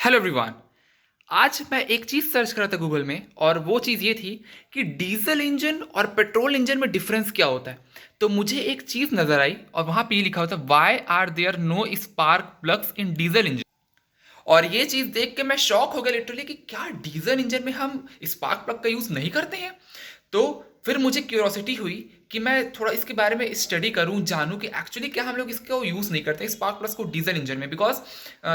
Hello everyone. आज मैं एक चीज़ सर्च कर रहा था गूगल में और वो चीज़ ये थी कि डीजल इंजन और पेट्रोल इंजन में डिफरेंस क्या होता है। तो मुझे एक चीज़ नज़र आई और वहाँ पे ये लिखा होता है why are there no spark plugs in diesel engine. और ये चीज़ देख के मैं शॉक हो गया लिटरली कि क्या डीजल इंजन में हम स्पार्क प्लग का यूज़ नहीं करते हैं। तो फिर मुझे क्यूरोसिटी हुई कि मैं थोड़ा इसके बारे में स्टडी करूं, जानूं कि एक्चुअली क्या हम लोग इसको यूज़ नहीं करते स्पार्क प्लस को डीजल इंजन में। बिकॉज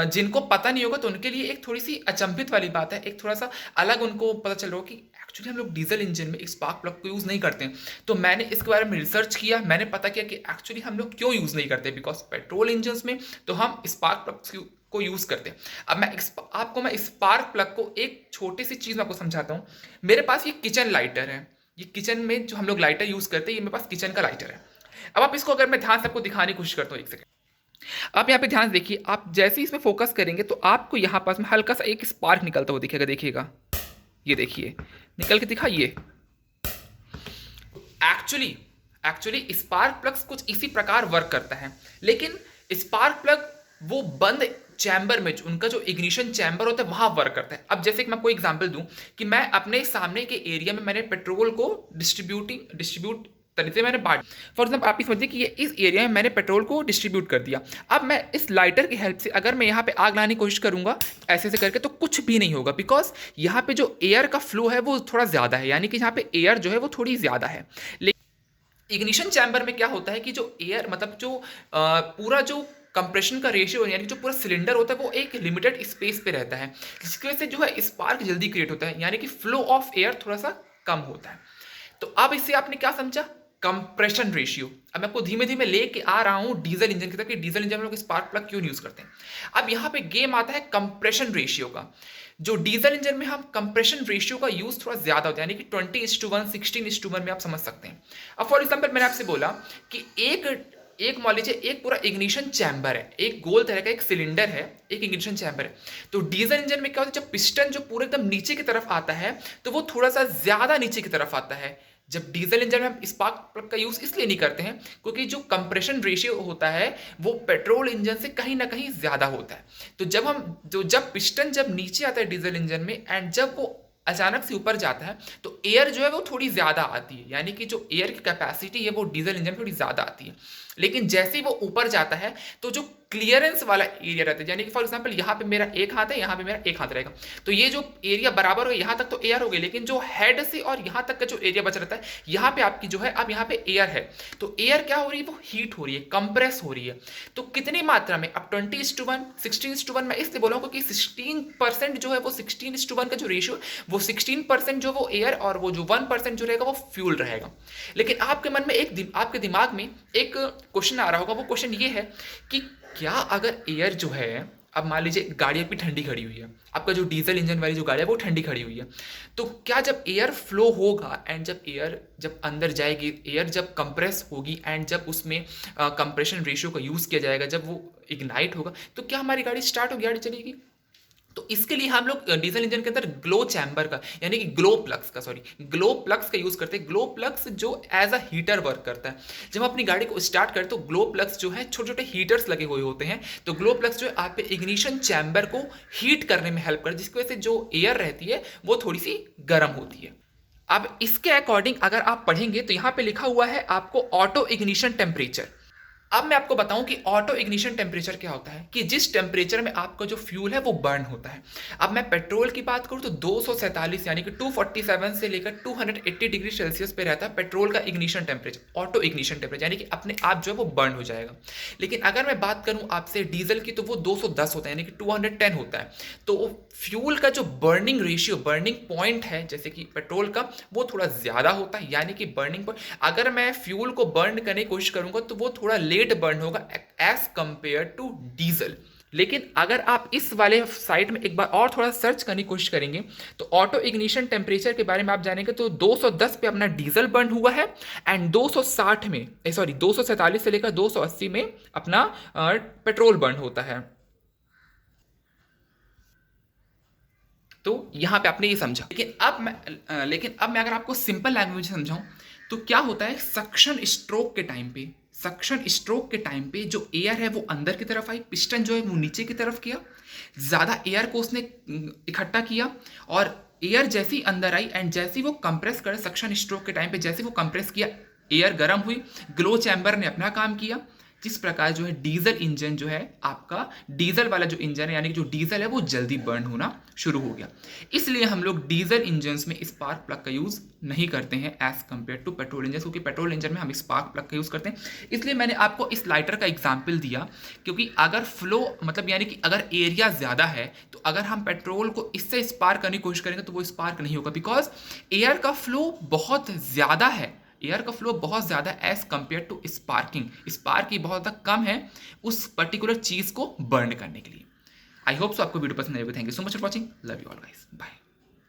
जिनको पता नहीं होगा तो उनके लिए एक थोड़ी सी अचंभित वाली बात है, एक थोड़ा सा अलग उनको पता चल रहा हो कि एक्चुअली हम लोग डीजल इंजन में स्पार्क प्लग को यूज़ नहीं करते हैं। तो मैंने इसके बारे में रिसर्च किया, मैंने पता किया कि एक्चुअली हम लोग क्यों यूज़ नहीं करते। बिकॉज पेट्रोल इंजन में तो हम स्पार्क प्लग को यूज़ करते हैं। अब आपको मैं स्पार्क प्लग को एक छोटी सी चीज़ मैं आपको समझाता हूँ। मेरे पास ये किचन लाइटर है, ये किचन में जो हम लोग लाइटर यूज़ करते हैं, ये मेरे पास किचन का लाइटर है। अब आप इसको अगर मैं ध्यान से आपको दिखाने की कोशिश करता हूँ, एक सेकंड। आप यहाँ पे ध्यान से देखिए, आप जैसे ही इसमें फोकस करेंगे तो आपको यहाँ पास में हल्का सा एक स्पार्क निकलता हुआ दिखेगा। देखिएगा, ये देखिए निकल के दिखा ये। एक्चुअली एक्चुअली स्पार्क प्लग्स कुछ इसी प्रकार वर्क करता है, लेकिन स्पार्क प्लग वो बंद चैम्बर में, उनका जो इग्निशन चैम्बर होता है वहां वर्क करता है। अब जैसे कि मैं कोई एग्जांपल दूं कि मैं अपने सामने के एरिया में मैंने पेट्रोल को डिस्ट्रीब्यूट तरीके से मैंने बांट। फॉर एग्जाम्पल आप समझिए कि ये इस एरिया में मैंने पेट्रोल को डिस्ट्रीब्यूट कर दिया। अब मैं इस लाइटर की हेल्प से अगर मैं यहाँ पे आग लाने की कोशिश करूंगा ऐसे करके, तो कुछ भी नहीं होगा। बिकॉज यहाँ पे जो एयर का फ्लो है वो थोड़ा ज़्यादा है, यानी कि यहाँ पे एयर जो है वो थोड़ी ज़्यादा है। इग्निशन चैम्बर में क्या होता है कि जो एयर मतलब जो पूरा जो कंप्रेशन का रेशियो यानी जो पूरा सिलेंडर होता है वो एक लिमिटेड स्पेस पे रहता है, जिसकी वजह से जो है स्पार्क जल्दी क्रिएट होता है, यानी कि फ्लो ऑफ एयर थोड़ा सा कम होता है। तो अब इससे आपने क्या समझा? Compression ratio. अब मैं आपको धीमे धीमे लेके आ रहा हूं डीजल इंजन की तरफ कि डीजल इंजन में लोग स्पार्क प्लग क्यों यूज करते हैं। अब यहां पे गेम आता है कंप्रेशन रेशियो का। जो डीजल इंजन में हम कंप्रेशन रेशियो का यूज थोड़ा ज्यादा होता है, यानी कि 20:1 16:1 में आप समझ सकते हैं। अब फॉर एग्जाम्पल मैंने आपसे बोला कि एक एक मान लीजिए एक पूरा इग्निशन चैम्बर है, एक गोल तरह का एक सिलेंडर है, एक इग्निशन चैम्बर है। तो डीजल इंजन में क्या होता है, जब पिस्टन जो पूरे एकदम नीचे की तरफ आता है तो वो थोड़ा सा ज्यादा नीचे की तरफ आता है। जब डीजल इंजन में हम स्पार्क प्लग का यूज इसलिए नहीं करते हैं क्योंकि जो कंप्रेशन रेशियो होता है वो पेट्रोल इंजन से कहीं ना कहीं ज्यादा होता है। तो जब पिस्टन जब नीचे आता है डीजल इंजन में एंड जब वो अचानक से ऊपर जाता है तो एयर जो है वो थोड़ी ज्यादा आती है, यानी कि जो एयर की कैपेसिटी है वो डीजल इंजन में थोड़ी ज्यादा आती है। लेकिन जैसे ही वो ऊपर जाता है तो जो क्लियरेंस वाला एरिया रहता है, यानी कि फॉर एग्जांपल यहाँ पे मेरा एक हाथ है, यहाँ पे मेरा एक हाथ रहेगा, तो ये जो एरिया बराबर हो यहाँ तक तो एयर हो गई, लेकिन जो हेड से और यहाँ तक का जो एरिया बच रहता है यहाँ पे आपकी जो है अब यहाँ पे एयर है। तो एयर क्या हो रही है, वो हीट हो रही है, कंप्रेस हो रही है। तो कितनी मात्रा में? अब 20:1 16:1 मैं इसलिए बोला हूँ क्योंकि 16% जो है वो 16:1 का जो रेशियो, वो 16% जो वो एयर और वो जो 1% जो रहेगा वो फ्यूल रहेगा। लेकिन आपके मन में आपके दिमाग में एक क्वेश्चन आ रहा होगा, वो क्वेश्चन ये है कि क्या अगर एयर जो है, अब मान लीजिए गाड़ी आपकी ठंडी खड़ी हुई है, आपका जो डीजल इंजन वाली जो गाड़ी है वो ठंडी खड़ी हुई है, तो क्या जब एयर फ्लो होगा एंड जब एयर जब अंदर जाएगी, एयर जब कंप्रेस होगी एंड जब उसमें कंप्रेशन रेशियो का यूज़ किया जाएगा, जब वो इग्नाइट होगा, तो क्या हमारी गाड़ी स्टार्ट होगी, गाड़ी चलेगी? तो इसके लिए हम लोग डीजल इंजन के अंदर ग्लो चैम्बर का यानी कि ग्लो प्लग्स का यूज करते हैं। ग्लो प्लग्स जो एज अ हीटर वर्क करता है। जब हम अपनी गाड़ी को स्टार्ट करते तो ग्लो प्लग्स जो है छोटे छोटे हीटर्स लगे हुए होते हैं। तो ग्लो प्लग्स जो है आपके इग्निशन चैम्बर को हीट करने में हेल्प करते हैं, जिसकी वजह से जो एयर रहती है वो थोड़ी सी गर्म होती है। अब इसके अकॉर्डिंग अगर आप पढ़ेंगे तो यहां पे लिखा हुआ है आपको ऑटो इग्निशन टेम्परेचर। अब मैं आपको बताऊं कि ऑटो इग्निशन टेम्परेचर क्या होता है, कि जिस टेम्परेचर में आपका जो फ्यूल है वो बर्न होता है। अब मैं पेट्रोल की बात करूं तो 247 यानी कि 247 से लेकर 280 डिग्री सेल्सियस पे रहता है पेट्रोल का ignition temperature, auto ignition temperature, यानी कि अपने आप जो है वो बर्न हो जाएगा। लेकिन अगर मैं बात करूं आपसे डीजल की तो वो 210 होता है, यानी कि 210 होता है। तो फ्यूल का जो बर्निंग रेशियो, बर्निंग पॉइंट है जैसे कि पेट्रोल का, वो थोड़ा ज़्यादा होता है, यानी कि बर्निंग पॉइंट, अगर मैं फ्यूल को बर्न करने की कोशिश करूंगा तो वो थोड़ा लेट बर्न होगा एज कंपेयर टू डीजल। लेकिन अगर आप इस वाले साइट में एक बार और थोड़ा सर्च करने की कोशिश करेंगे तो ऑटो इग्निशन टेम्परेचर के बारे में आप जानेंगे तो 210 पे अपना डीजल बर्न हुआ है एंड 260 में 247 से लेकर 280 में अपना पेट्रोल बर्न होता है। तो यहां पे आपने ये समझा। लेकिन अब मैं अगर आपको सिंपल लैंग्वेज समझाऊं तो क्या होता है सक्शन स्ट्रोक के टाइम पे, सक्शन स्ट्रोक के टाइम पे जो एयर है वो अंदर की तरफ आई, पिस्टन जो है वो नीचे की तरफ किया, ज़्यादा एयर को उसने इकट्ठा किया, और एयर जैसी अंदर आई एंड जैसी वो कंप्रेस करे सक्शन स्ट्रोक के टाइम पे, जैसे वो कंप्रेस किया एयर गर्म हुई, ग्लो चैम्बर ने अपना काम किया। जिस प्रकार जो है डीजल इंजन जो है आपका, डीजल वाला जो इंजन है यानी कि जो डीजल है वो जल्दी बर्न होना शुरू हो गया। इसलिए हम लोग डीजल इंजन्स में स्पार्क प्लग का यूज़ नहीं करते हैं as compare to petrol engine, क्योंकि पेट्रोल इंजन में हम स्पार्क प्लग का यूज़ करते हैं। इसलिए मैंने आपको इस लाइटर का एग्जाम्पल दिया, क्योंकि अगर फ्लो मतलब यानी कि अगर एरिया ज़्यादा है तो अगर हम पेट्रोल को इससे स्पार्क करने की कोशिश करेंगे तो वो स्पार्क नहीं होगा, बिकॉज एयर का फ्लो बहुत ज़्यादा है, एयर का फ्लो बहुत ज़्यादा as compare to sparking. Spark ही बहुत ज़्यादा कम है उस पर्टिकुलर चीज़ को बर्न करने के लिए। आई होप सो आपको वीडियो पसंद आएगा। Thank you so much for watching, love you all guys, bye.